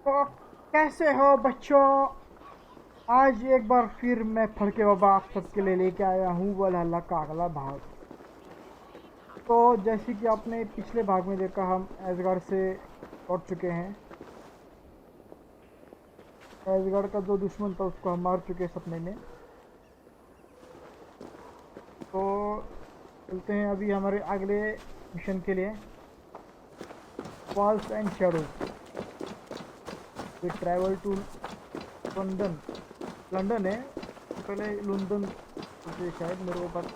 तो कैसे हो बच्चों? आज एक बार फिर मैं फड़के बाबा आप सबके लिए लेके आया हूँ वलहल्ला का अगला भाग। तो जैसे कि आपने पिछले भाग में देखा, हम एसगढ़ से लौट चुके हैं। एसगढ़ का जो दुश्मन था उसको हम मार चुके सपने में। तो चलते हैं अभी हमारे अगले मिशन के लिए, walls and shadows. We travel to London. London है पहले, लंदन तो शायद मेरे को बात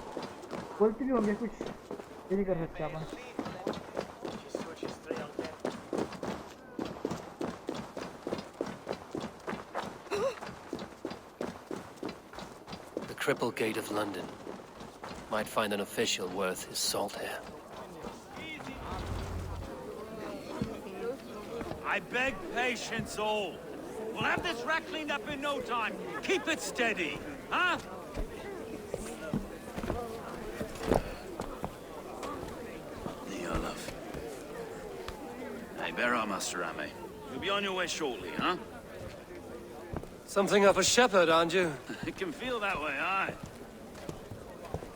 बोलती भी होंगे, कुछ ये नहीं कर सकते अपन। The crippled gate of London might find an official worth his salt here. I beg patience all. We'll have this rat cleaned up in no time. Keep it steady, huh? Here, love. Hey, bear up, Master Ame. You'll be on your way shortly, huh? Something of a shepherd, aren't you? It can feel that way, aye.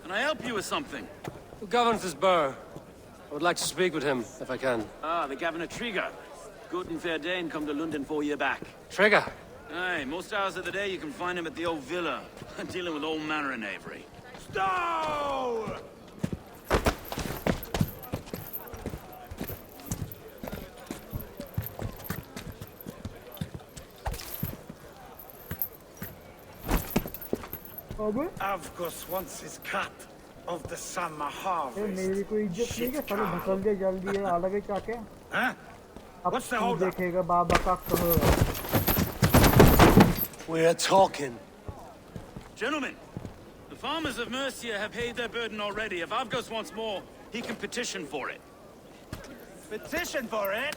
Can I help you with something? Who governs this burgh? I would like to speak with him, if I can. Ah, the Governor Trigger. Good and fair Dane come to London 4 years back. Trigger! Aye, most hours of the day you can find him at the old villa, dealing with all manner of knavery. Stow! Avgos wants his cut of the summer harvest. मेरी कोई इज्जत नहीं है, साले ढकल दे जल्दी है, अलग है क्या क्या? Huh? What's the hold up? देखेगा बाबा का कहो। We're talking. Gentlemen, the farmers of Mercia have paid their burden already. If Avgos wants more, he can petition for it. Petition for it?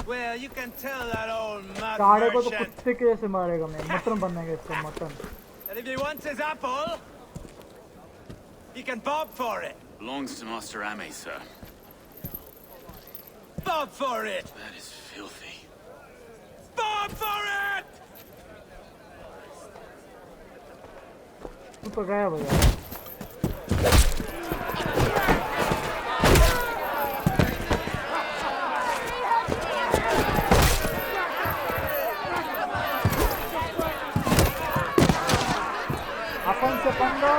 Well, you can tell that old mud काढ़े को तो merchant कुत्ते के जैसे मारेगा मैं, mutton बनेगा इसका mutton. that if he wants his apple, he can bob for it. Belongs to Master Ame, sir. Bob for it! That is filthy. Bob for it! तू तो गया भैया। अपन से पंगा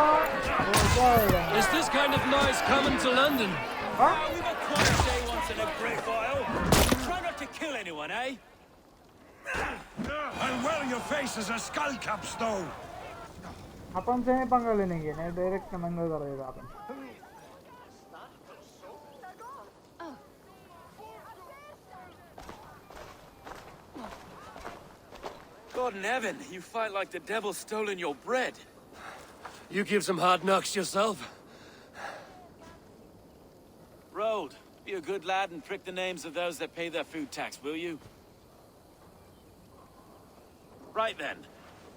हो जाएगा। Is this kind of noise common to London? हाँ? We've a quiet day once in a great while. Try not to kill anyone, eh? And well, your face is a skull cap stone. अपन से नहीं पंगा लेने के, नहीं direct comment कर देगा अपन। God in heaven, you fight like the devil's stolen your bread. You give some hard knocks yourself. Road, be a good lad and prick the names of those that pay their food tax, will you? Right then.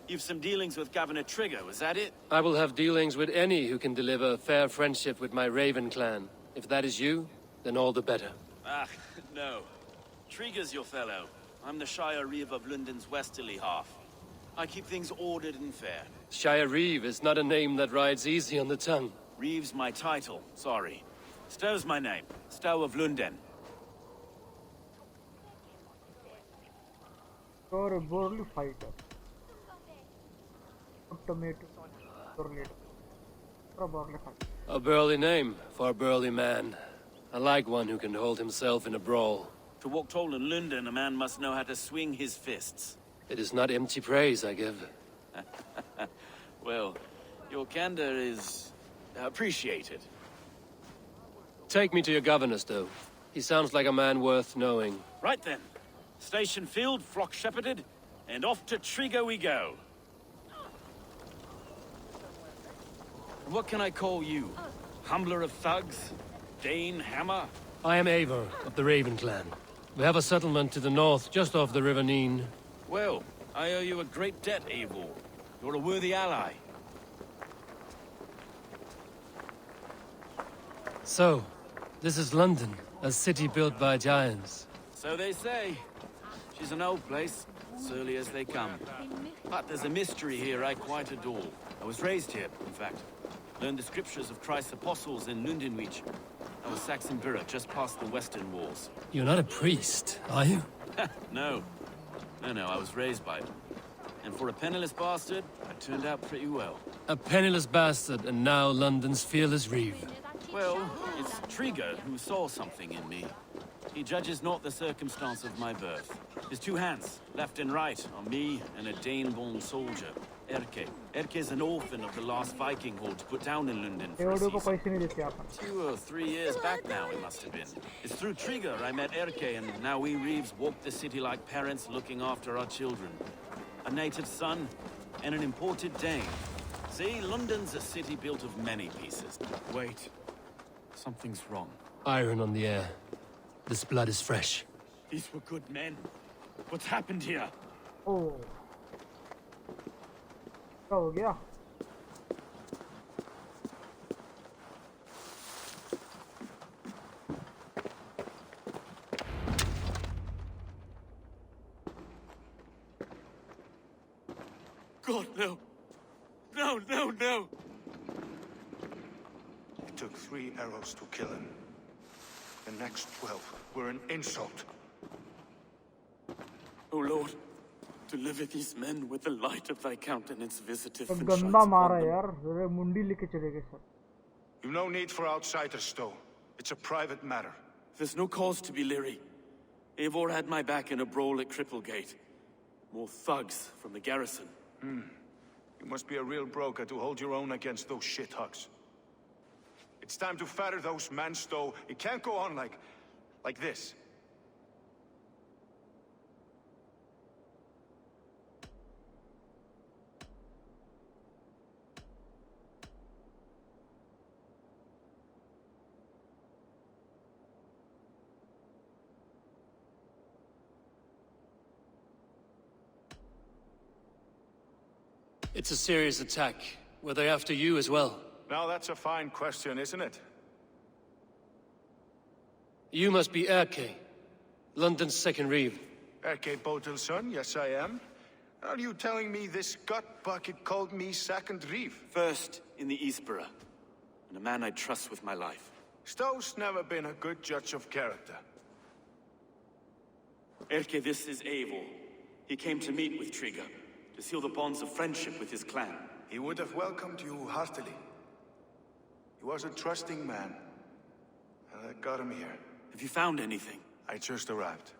You've some dealings with Governor Trigger, was that it? I will have dealings with any who can deliver fair friendship with my Raven clan. If that is you, then all the better. Ah, no. Trigger's your fellow. I'm the Shire Reeve of London's westerly half. I keep things ordered and fair. Shire Reeve is not a name that rides easy on the tongue. Reeve's my title, sorry. Stow's my name. Stow of London. You're a burly fighter. Tomato. A burly name for a burly man. I like one who can hold himself in a brawl. To walk tall in London, a man must know how to swing his fists. It is not empty praise I give. Well, your candor is appreciated. Take me to your governor, Stow. He sounds like a man worth knowing. Right then. Station filled, flock shepherded, and off to Trigger we go. What can I call you? Humbler of thugs? Dane Hammer? I am Eivor of the Raven clan. We have a settlement to the north, just off the River Neen. Well, I owe you a great debt, Eivor. You're a worthy ally. So, this is London, a city built by giants. So they say. She's an old place, surly as they come. But there's a mystery here I quite adore. I was raised here, in fact. Learned the scriptures of Christ's apostles in Lundenwich. I was Saxon Borough, just past the western walls. You're not a priest, are you? No. No, I was raised by it. And for a penniless bastard, I turned out pretty well. A penniless bastard, and now London's fearless reeve. Well, it's Trigger who saw something in me. He judges not the circumstance of my birth. His two hands, left and right, on me and a Dane-born soldier, Erke. Erke is an orphan of the last Viking horde put down in London for a season. 2 or 3 years back now, it must have been. It's through Trigger I met Erke, and now we Reeves walk the city like parents looking after our children. A native son and an imported Dane. See, London's a city built of many pieces. Wait. Something's wrong. Iron on the air. This blood is fresh. These were good men. What's happened here? Oh, क्या हो गया? God, no. No. It took 3 arrows to kill him. The next 12 were an insult. Oh Lord, deliver these men with the light of thy countenance visitive सब and गंदा shines मारा upon them. यार, जरा मुंडी लेके चले गए sir. You've no need for outsiders, Stowe. It's a private matter. There's no cause to be leery. Eivor had my back in a brawl at Cripplegate. More thugs from the garrison. You must be a real broker to hold your own against those shithugs. It's time to fetter those men, Stowe. It can't go on like this. It's a serious attack. Were they after you as well? Now that's a fine question, isn't it? You must be Erke, London's second reeve. Erke Botel's son, yes I am. Are you telling me this gut bucket called me second reeve? First in the Eastborough, and a man I trust with my life. Stowe's never been a good judge of character. Erke, this is Eivor. He came to meet with Trigger, to seal the bonds of friendship with his clan. He would have welcomed you heartily. He was a trusting man. And I got him here. Have you found anything? I just arrived.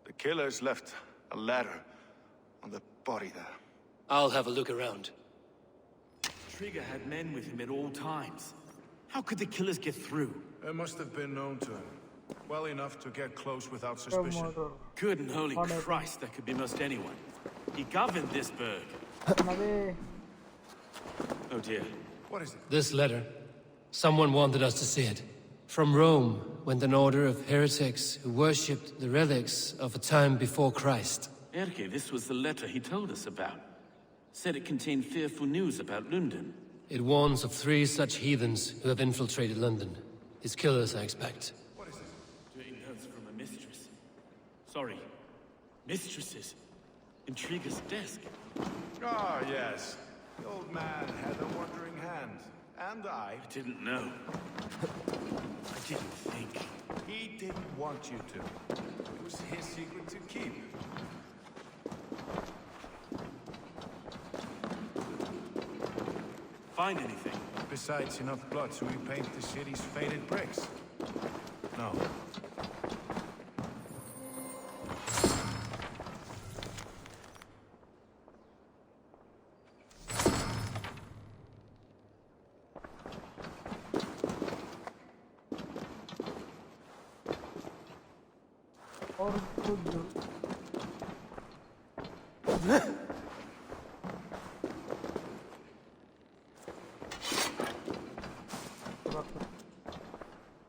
The killers left a ladder on the body there. I'll have a look around. Trigger had men with him at all times. How could the killers get through? They must have been known to him. Well enough to get close without suspicion. Good and holy Christ, that could be most anyone. He governed this burg. अबे Oh dear. What is it? This letter. Someone wanted us to see it. From Rome went an order of heretics who worshipped the relics of a time before Christ. Erke, this was the letter he told us about. Said it contained fearful news about London. It warns of 3 such heathens who have infiltrated London. His killers, I expect. Doing notes from a mistress. Sorry. Mistresses. In Trigger's desk. Ah, yes. The old man had a wandering hand. And I. I didn't know. I didn't think. He didn't want you to. It was his secret to keep. Find anything? Besides enough blood to repaint the city's faded bricks. No. और खुद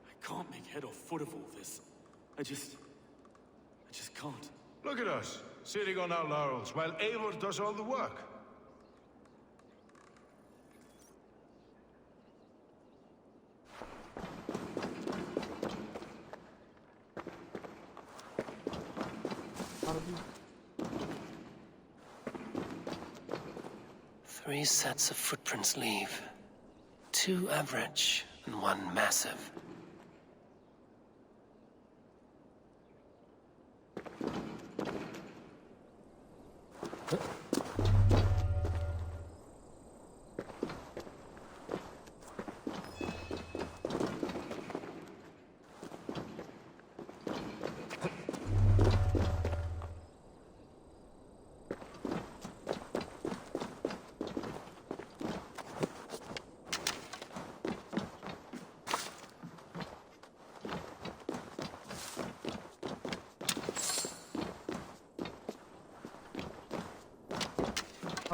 I can't make head or foot of all this. I just can't. Look at us, sitting on our laurels, while Eivor does all the work. harbi. 3 sets of footprints leave. 2 average and 1 massive.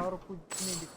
और कुछ नहीं दिख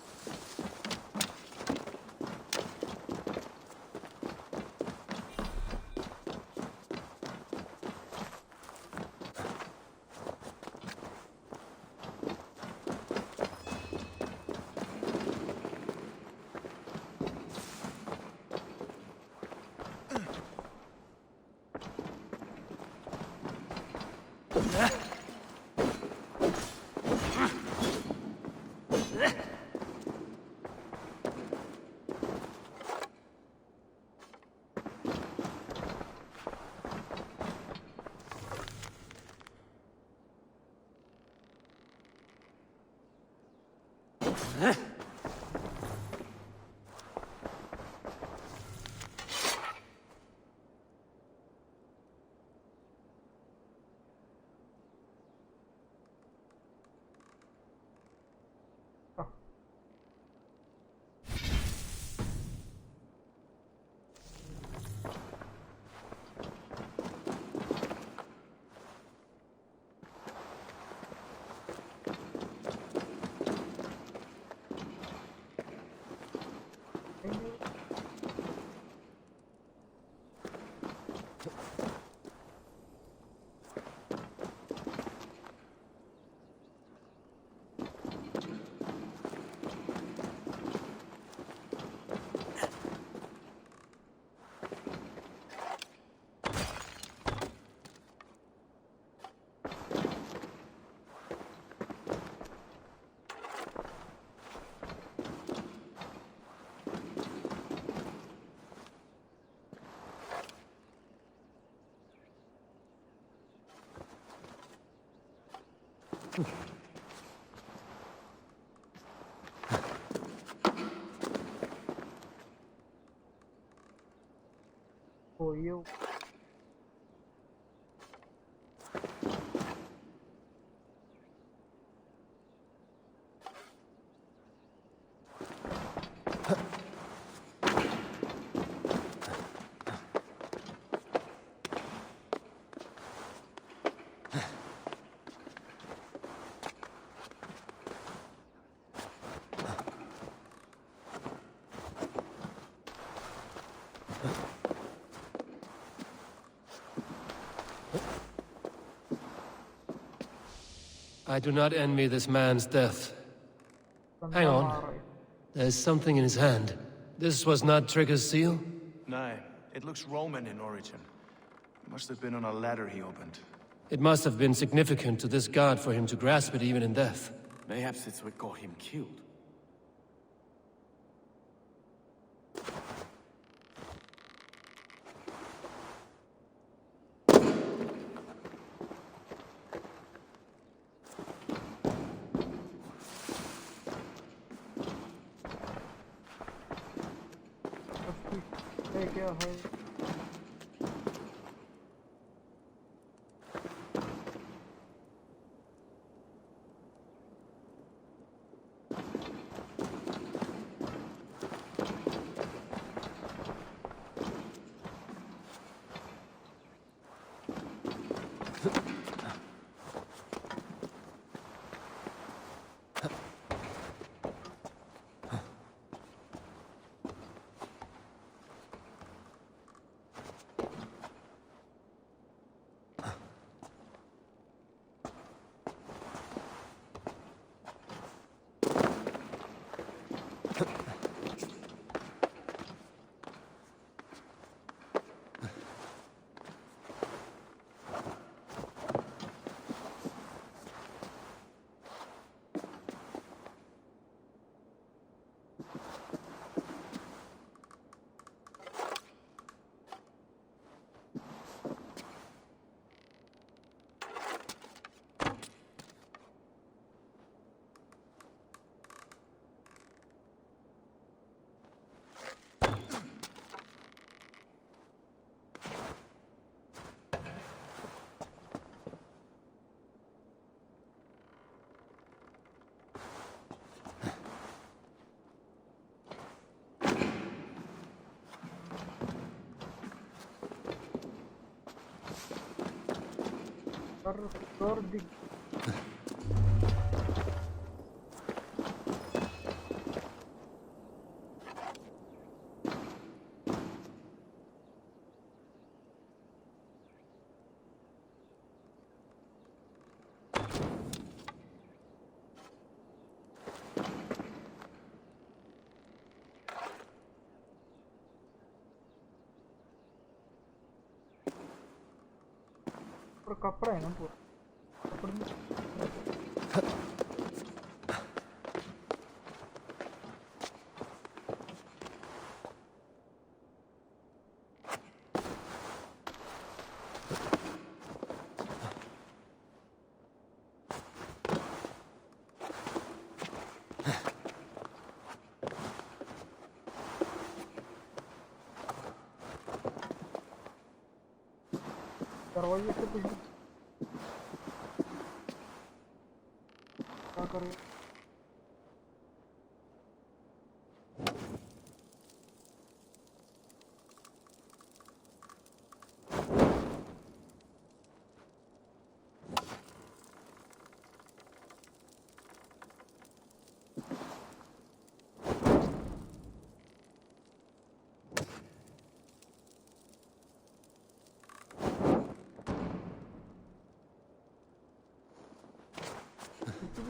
for you. I do not envy this man's death. Hang on. There's something in his hand. This was not Trigger's seal? No, it looks Roman in origin. Must have been on a ladder he opened. It must have been significant to this god for him to grasp it even in death. Mayhaps it's what got him killed. क्या है कर दी पर कपड़ा है ना पूरा कपड़े में दरवाजे से कुछ क्या करें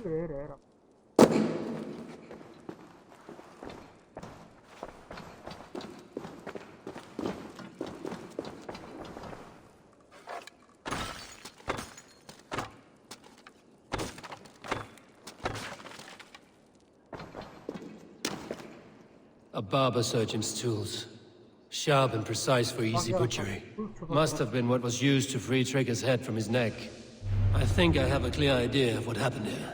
रह रहा A barber surgeon's tools. Sharp and precise for easy butchery. Must have been what was used to free Trigger's head from his neck. I think I have a clear idea of what happened here.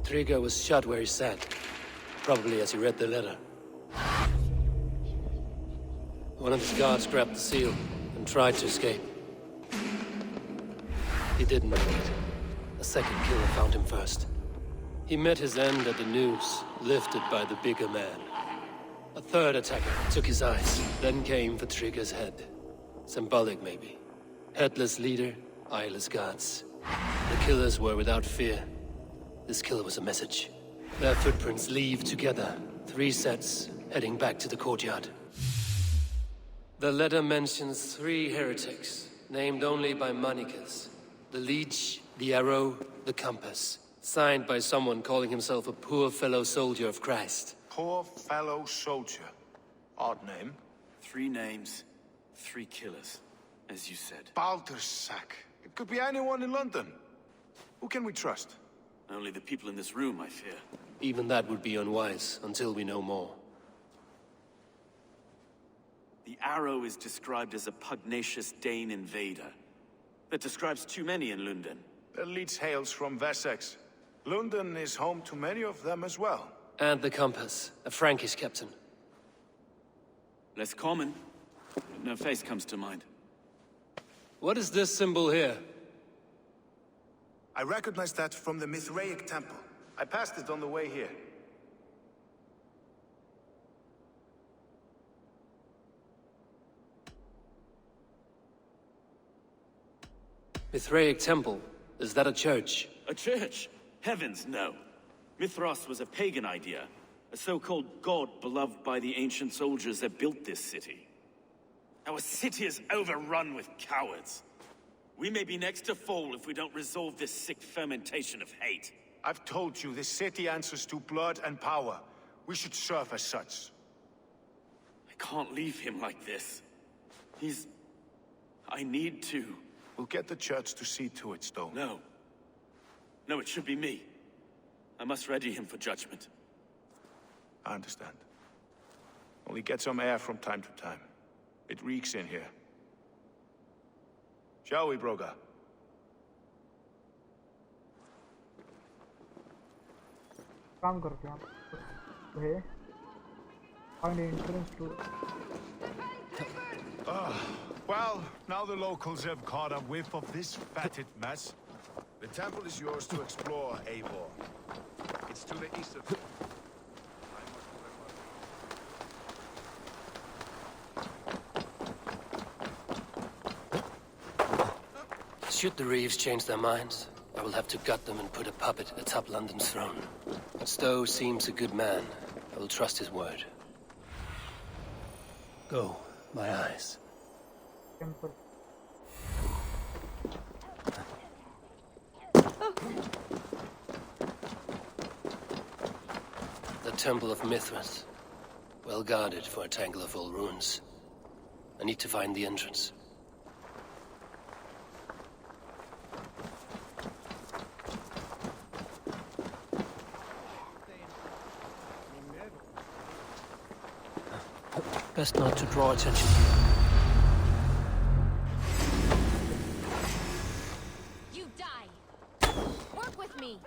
Trigger was shot where he sat. Probably as he read the letter. One of his guards grabbed the seal and tried to escape. He didn't make it. A second killer found him first. He met his end at the noose, lifted by the bigger man. A third attacker took his eyes, then came for Trigger's head. Symbolic, maybe. Headless leader, eyeless guards. The killers were without fear. This killer was a message. Their footprints leave together. 3 sets, heading back to the courtyard. The letter mentions 3 heretics, named only by monikers. The Leech, the Arrow, the Compass. Signed by someone calling himself a poor fellow soldier of Christ. Poor fellow soldier. Odd name. 3 names, 3 killers, as you said. Baldersack. It could be anyone in London. Who can we trust? Only the people in this room, I fear. Even that would be unwise, until we know more. The Arrow is described as a pugnacious Dane invader. That describes too many in London. The Leech hails from Wessex. London is home to many of them as well. And the Compass, a Frankish captain. Less common, but no face comes to mind. What is this symbol here? I recognize that from the Mithraic temple. I passed it on the way here. Mithraic temple. Is that a church? A church? Heavens, no. Mithras was a pagan idea. A so-called god beloved by the ancient soldiers that built this city. Our city is overrun with cowards. We may be next to fall if we don't resolve this sick fermentation of hate. I've told you, this city answers to blood and power. We should serve as such. I can't leave him like this. I need to. We'll get the church to see to it, Stone. No. No, it should be me. I must ready him for judgment. I understand. Only get some air from time to time. It reeks in here. Shall we, Broga? काम करते हैं आप है find an entrance to Well, now the locals have caught a whiff of this fatted mess. The temple is yours to explore, Eivor. It's to the east of... Should the Reeves change their minds, I will have to gut them and put a puppet atop London's throne. But Stowe seems a good man. I will trust his word. Go, my eyes. Temple. The Temple of Mithras. Well guarded for a tangle of old ruins. I need to find the entrance. Best not to draw attention. You die. Work with me.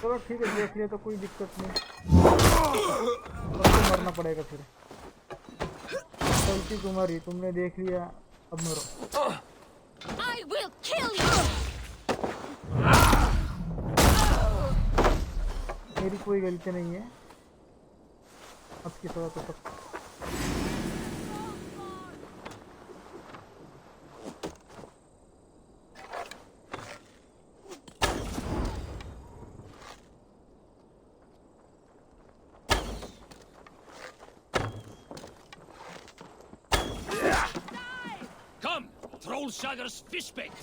चलो ठीक है, देख लिया तो कोई दिक्कत नहीं, सबको मरना पड़ेगा फिर। गलती तुम्हारी, तुमने देख लिया, अब मरो। I will kill you. मेरी कोई गलती नहीं है, अब की तरह तो सब। Trollshagger's fish bait.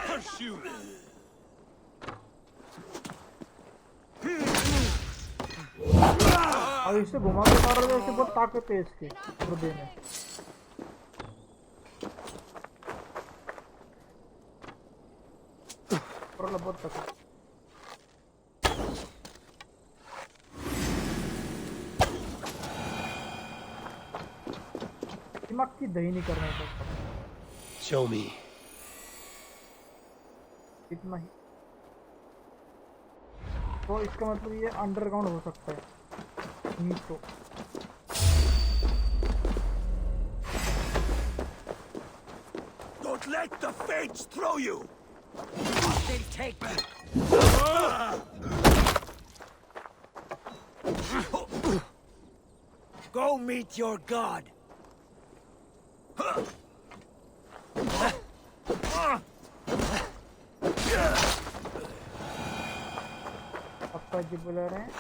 Pursue. अब इसे घुमा के मार रहे, इससे बहुत ताकत है इसके हृदय में। बहुत ताकत। दिमाग की दही नहीं करना है। Show me. इतना ही। तो इसका मतलब ये अंडरग्राउंड हो सकता है। नहीं तो Don't let the fates throw you. They take me. Go meet your god. पापा जी बुला रहे हैं।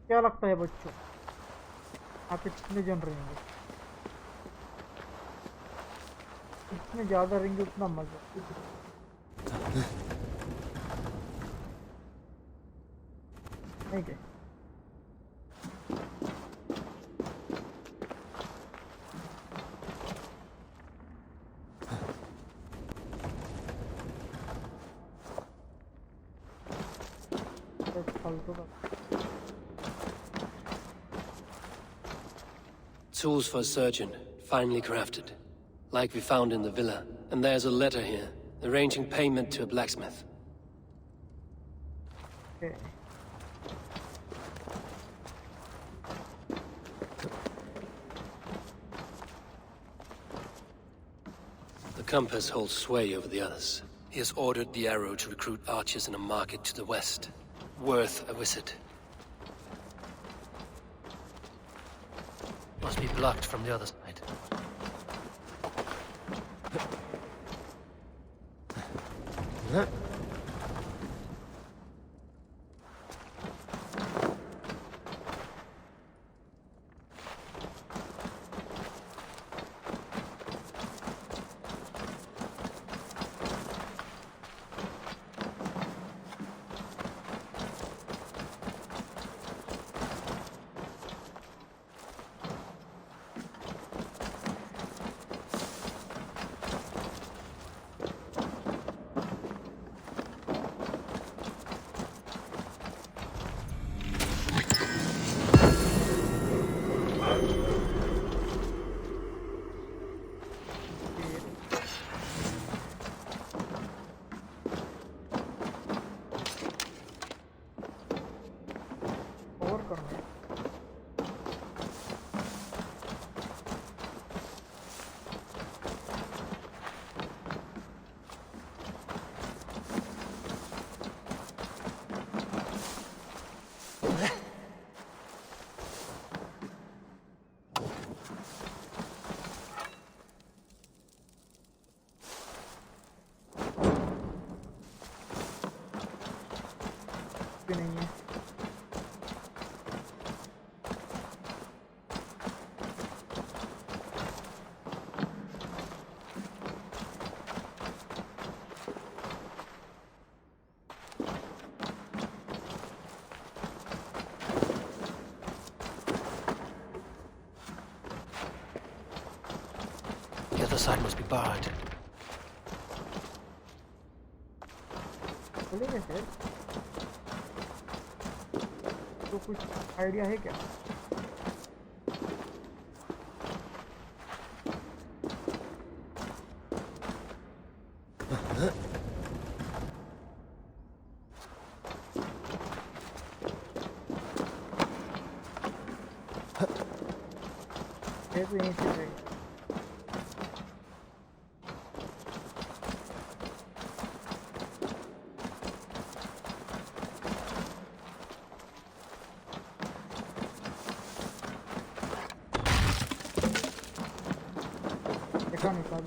क्या लगता है बच्चों, आप कितने जन रहेंगे? जितने ज्यादा रहेंगे उतना मजा। नहीं क्या? फालतू का। Tools for a surgeon, finely crafted. Like we found in the villa. And there's a letter here, arranging payment to a blacksmith. Okay. The compass holds sway over the others. He has ordered the arrow to recruit archers in a market to the west. Worth a visit. Must be blocked from the other side. करने हैं। भी नहीं है। The other side must be barred. बोलेंगे sir, तो कुछ idea है क्या? ये तो यहीं से है। देखा निकाल।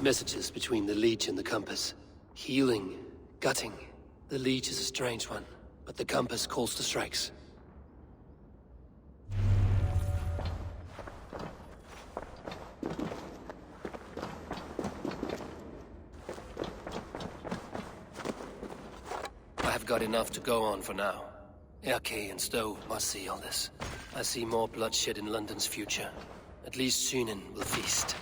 Messages between the leech and the compass. Healing, gutting. The leech is a strange one, but the compass calls to strikes. I've got enough to go on for now. Phadke and Stowe must see all this. I see more bloodshed in London's future. At least Sunan will feast.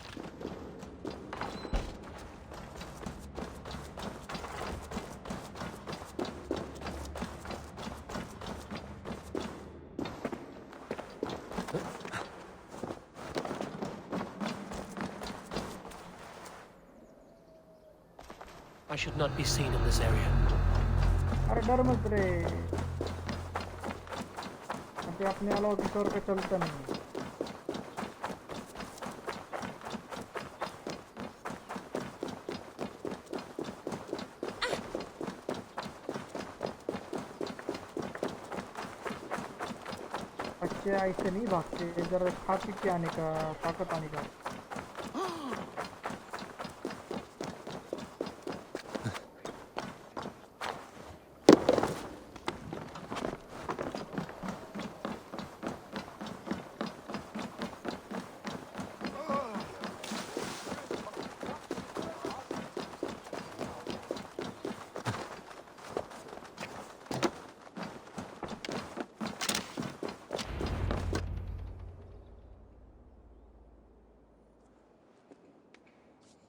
I should not be seen in this area. अरे डर मत रे, अभी अपने वालों की तौर पे चलता नहीं। बच्चे ऐसे नहीं भागते, इधर खा पी के आने का, ताकत आने का।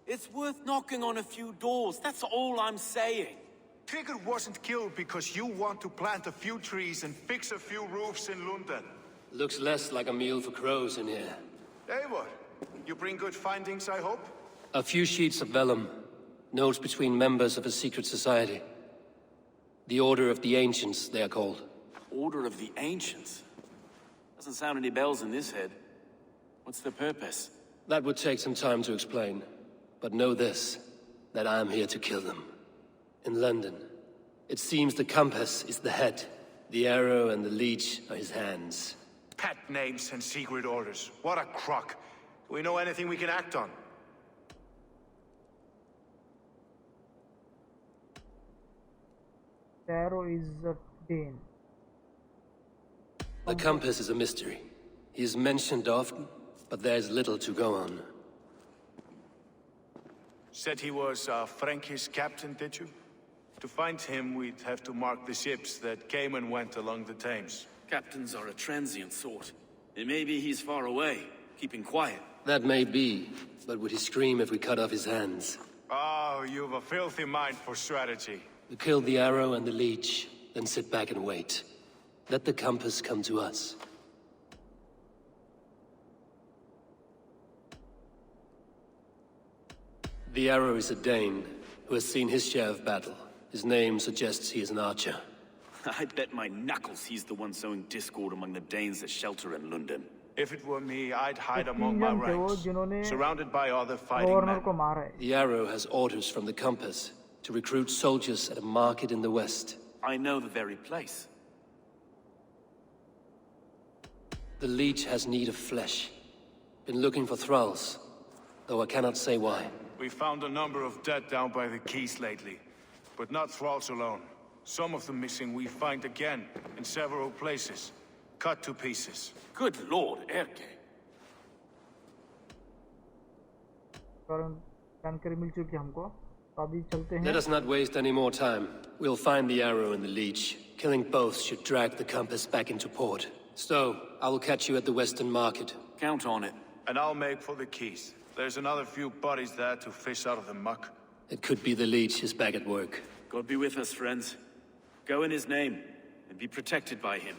It's worth knocking on a few doors, that's all I'm saying. Trigger wasn't killed because you want to plant a few trees and fix a few roofs in London. Looks less like a meal for crows in here. Hey, what? You bring good findings, I hope? A few sheets of vellum. Notes between members of a secret society. The Order of the Ancients, they are called. Order of the Ancients? Doesn't sound any bells in this head. What's the purpose? That would take some time to explain. But know this, that I am here to kill them. In London, it seems the compass is the head. The arrow and the leech are his hands. Pet names and secret orders. What a crock. Do we know anything we can act on? The arrow is a Dane. The compass is a mystery. He is mentioned often, but there's little to go on. Said he was Frankie's captain, did you? To find him, we'd have to mark the ships that came and went along the Thames. Captains are a transient sort. It may be he's far away, keeping quiet. That may be, but would he scream if we cut off his hands? Oh, you've a filthy mind for strategy. We kill the arrow and the leech, then sit back and wait. Let the compass come to us. The Arrow is a Dane who has seen his share of battle. His name suggests he is an archer. I bet my knuckles he's the one sowing discord among the Danes that shelter in London. If it were me, I'd hide among 3 my जन थे वो ranks, जिन्होंने surrounded by other fighting governor men. को मारा है। The Arrow has orders from the Compass to recruit soldiers at a market in the west. I know the very place. The Leech has need of flesh. Been looking for thralls, though I cannot say why. We found a number of dead down by the quays lately, but not thralls alone. Some of the missing we find again in several places, cut to pieces. Good lord, Erke. जानकारी मिल चुकी है हमको, तो अभी चलते हैं। Let us not waste any more time. We'll find the Arrow and the Leech. Killing both should drag the Compass back into port. So, I will catch you at the Western Market. Count on it. And I'll make for the quays. There's another few bodies there to fish out of the muck. It could be the Leech is back at work. God be with us, friends. Go in his name, and be protected by him.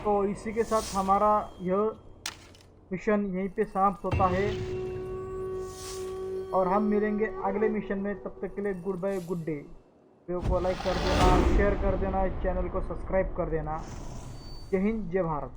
तो इसी के साथ हमारा यह mission यहीं पे समाप्त होता है और हम मिलेंगे अगले मिशन में। तब तक के लिए good bye, good day. Video को लाइक कर देना, शेयर कर देना, चैनल को सब्सक्राइब कर देना। जय हिंद, जय भारत।